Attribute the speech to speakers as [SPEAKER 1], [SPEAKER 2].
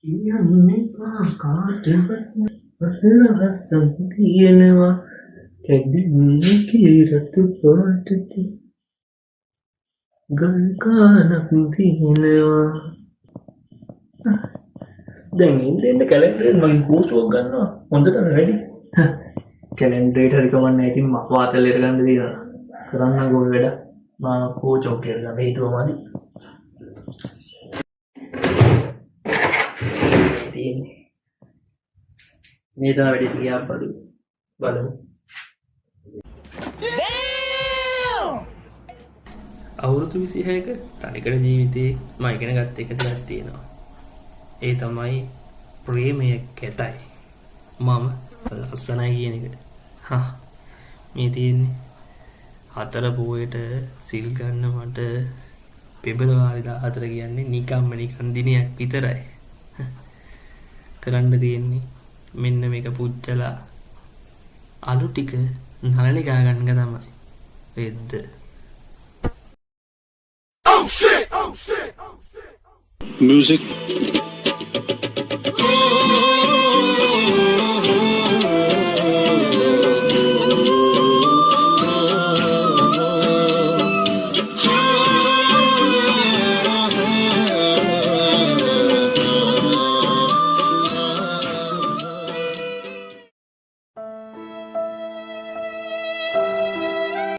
[SPEAKER 1] කියන්නේ කාටවත් වසරසන් තියෙනවා කැඩින්නේ කීරතු පාටති ගල්කානක් තියෙනවා දැන් ඉන්දෙන්න කැලෙන්ඩරෙන් මගේ කෝස්ටුවක් ගන්නවා හොඳට වැඩි කැලෙන්ඩරේට හරි කමන්නේ ඉතින් මම වාතලයට ගන්න දෙනවා කරන්න ගොල් වැඩ මම කෝච් ඔක් කියලා ගන්න හිතුවා මදි තියෙන්නේ මේ තමයි වැඩි තියා බලමු අවුරුදු 26ක තනිකඩ ජීවිතේ මම ඉගෙන ගත්ත එක දෙයක් තියෙනවා. ඒ තමයි ප්‍රේමය කැතයි. මම ලස්සනයි කියන එක. මේ තියෙන්නේ 4 පොයට සිල් ගන්න මට පෙබරවාරි 14 කියන්නේ නිකන් දිනයක් විතරයි. කරන්න තියෙන්නේ මෙන්න මේක පුච්චලා අලු ටික නළලේ ගා ගන්න එක තමයි. වෙද්ද
[SPEAKER 2] Music